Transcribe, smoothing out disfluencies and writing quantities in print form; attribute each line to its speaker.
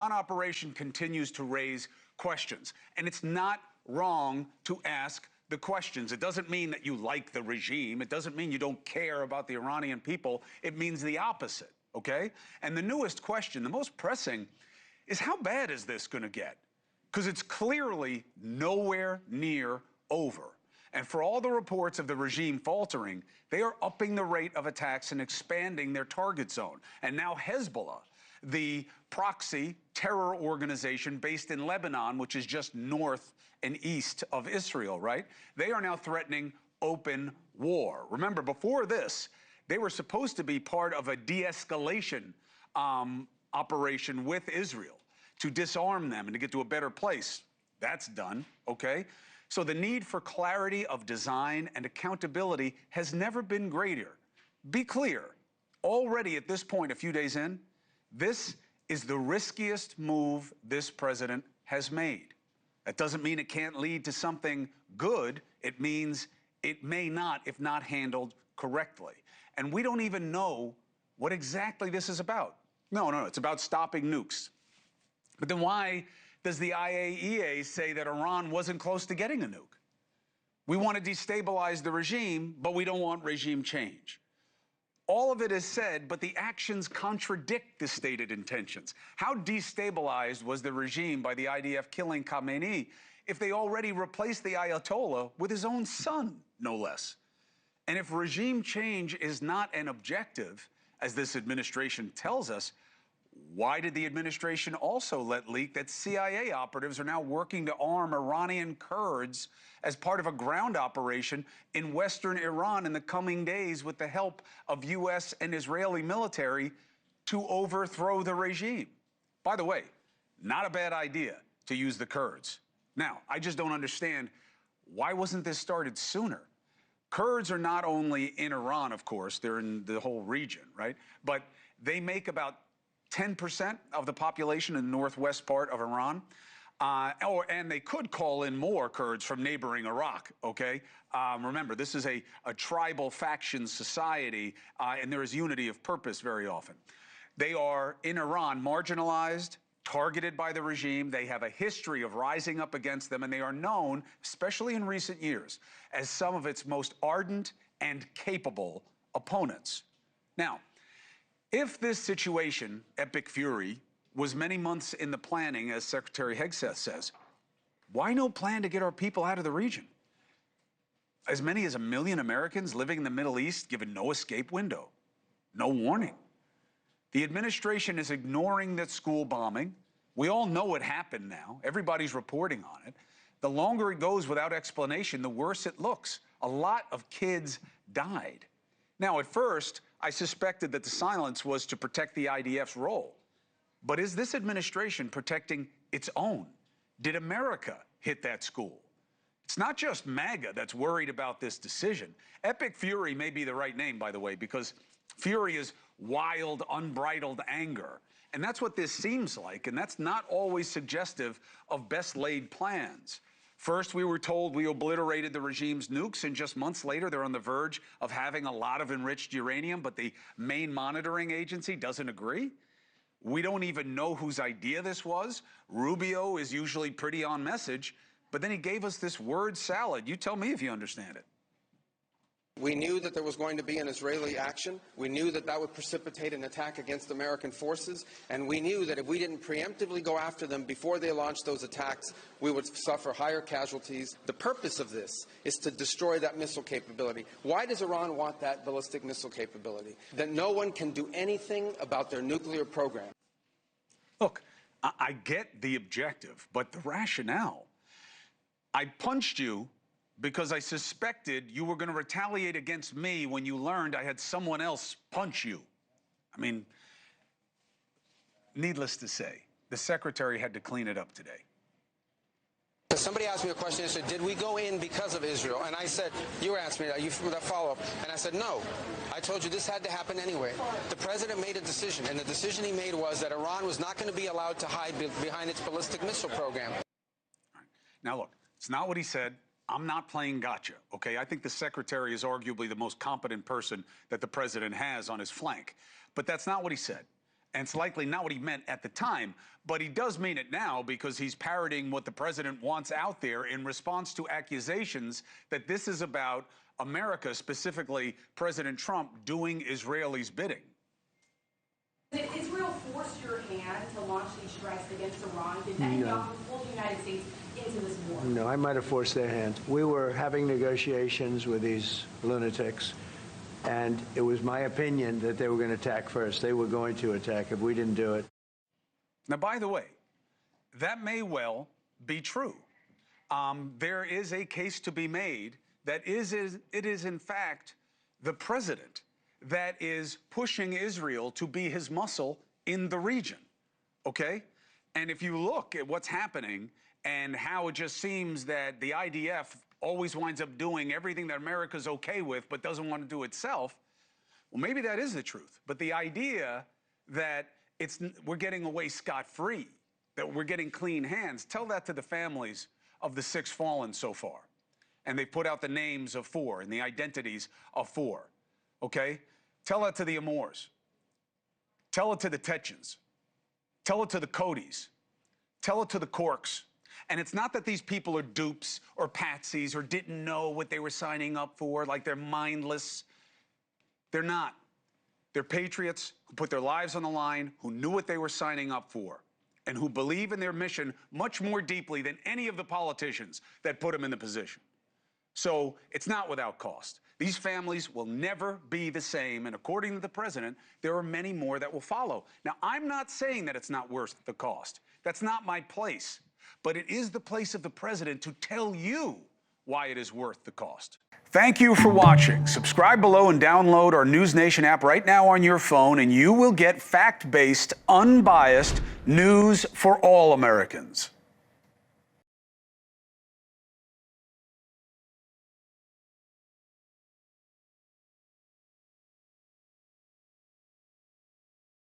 Speaker 1: operation continues to raise questions. And it's not wrong to ask the questions. It doesn't mean that you like the regime. It doesn't mean you don't care about the Iranian people. It means the opposite, okay? And the newest question, the most pressing, is how bad is this going to get? Because it's clearly nowhere near over. And for all the reports of the regime faltering, they are upping the rate of attacks and expanding their target zone. And now Hezbollah, the proxy terror organization based in Lebanon, which is just north and east of Israel, right? They are now threatening open war. Remember, before this, they were supposed to be part of a de-escalation operation with Israel to disarm them and to get to a better place. That's done, okay? So the need for clarity of design and accountability has never been greater. Be clear, already at this point, a few days in, this is the riskiest move this president has made. That doesn't mean it can't lead to something good. It means it may not if not handled correctly. And we don't even know what exactly this is about. No, it's about stopping nukes. But then why does the IAEA say that Iran wasn't close to getting a nuke? We want to destabilize the regime, but we don't want regime change. All of it is said, but the actions contradict the stated intentions. How destabilized was the regime by the IDF killing Khamenei if they already replaced the Ayatollah with his own son, no less? And if regime change is not an objective, as this administration tells us, why did the administration also let leak that CIA operatives are now working to arm Iranian Kurds as part of a ground operation in western Iran in the coming days with the help of U.S. and Israeli military to overthrow the regime? By the way, not a bad idea to use the Kurds. Now, I just don't understand, why wasn't this started sooner? Kurds are not only in Iran, of course, they're in the whole region, right? But they make about 10% of the population in the northwest part of Iran. And they could call in more Kurds from neighboring Iraq, okay? Remember, this is a tribal faction society, and there is unity of purpose very often. They are, in Iran, marginalized, targeted by the regime. They have a history of rising up against them, and they are known, especially in recent years, as some of its most ardent and capable opponents. Now, if this situation, epic fury, was many months in the planning, as Secretary Hegseth says, why no plan to get our people out of the region? As many as 1 million Americans living in the Middle East given no escape window, no warning. The administration is ignoring that school bombing. We all know what happened now. Everybody's reporting on it. The longer it goes without explanation, the worse it looks. A lot of kids died. Now, at first, I suspected that the silence was to protect the IDF's role. But is this administration protecting its own? Did America hit that school? It's not just MAGA that's worried about this decision. Epic fury may be the right name, by the way, because fury is wild, unbridled anger. And that's what this seems like, and that's not always suggestive of best-laid plans. First, we were told we obliterated the regime's nukes, and just months later, they're on the verge of having a lot of enriched uranium, but the main monitoring agency doesn't agree. We don't even know whose idea this was. Rubio is usually pretty on message, but then he gave us this word salad. You tell me if you understand it.
Speaker 2: We knew that there was going to be an Israeli action. We knew that that would precipitate an attack against American forces. And we knew that if we didn't preemptively go after them before they launched those attacks, we would suffer higher casualties. The purpose of this is to destroy that missile capability. Why does Iran want that ballistic missile capability? That no one can do anything about their nuclear program.
Speaker 1: Look, I get the objective, but the rationale. I punched you because I suspected you were going to retaliate against me when you learned I had someone else punch you. I mean, needless to say, the secretary had to clean it up today.
Speaker 2: Somebody asked me a question and said, did we go in because of Israel? And I said, you asked me that, that follow-up. And I said, no. I told you this had to happen anyway. The president made a decision, and the decision he made was that Iran was not going to be allowed to hide behind its ballistic missile program.
Speaker 1: All right. Now, look, it's not what he said. I'm not playing gotcha, okay? I think the secretary is arguably the most competent person that the president has on his flank. But that's not what he said. And it's likely not what he meant at the time, but he does mean it now because he's parroting what the president wants out there in response to accusations that this is about America, specifically President Trump, doing Israelis' bidding.
Speaker 3: Did Israel force your hand to launch these strikes against Iran? Did Netanyahu pull the United States into this war?
Speaker 4: No, I might have forced their hand. We were having negotiations with these lunatics, and it was my opinion that they were going to attack first. They were going to attack if we didn't do it.
Speaker 1: Now, by the way, that may well be true. There is a case to be made that it is in fact the president that is pushing Israel to be his muscle in the region, okay? And if you look at what's happening and how it just seems that the IDF always winds up doing everything that America's okay with but doesn't want to do itself, well, maybe that is the truth. But the idea that we're getting away scot-free, that we're getting clean hands, tell that to the families of the 6 fallen so far. And they put out the names of 4 and the identities of 4, okay? Tell it to the Amors. Tell it to the Techens. Tell it to the Codys. Tell it to the Corks. And it's not that these people are dupes or patsies or didn't know what they were signing up for, like they're mindless. They're not. They're patriots who put their lives on the line, who knew what they were signing up for, and who believe in their mission much more deeply than any of the politicians that put them in the position. So it's not without cost. These families will never be the same, and according to the president, there are many more that will follow. Now, I'm not saying that it's not worth the cost. That's not my place. But it is the place of the president to tell you why it is worth the cost. Thank you for watching. Subscribe below and download our NewsNation app right now on your phone, and you will get fact-based, unbiased news for all Americans.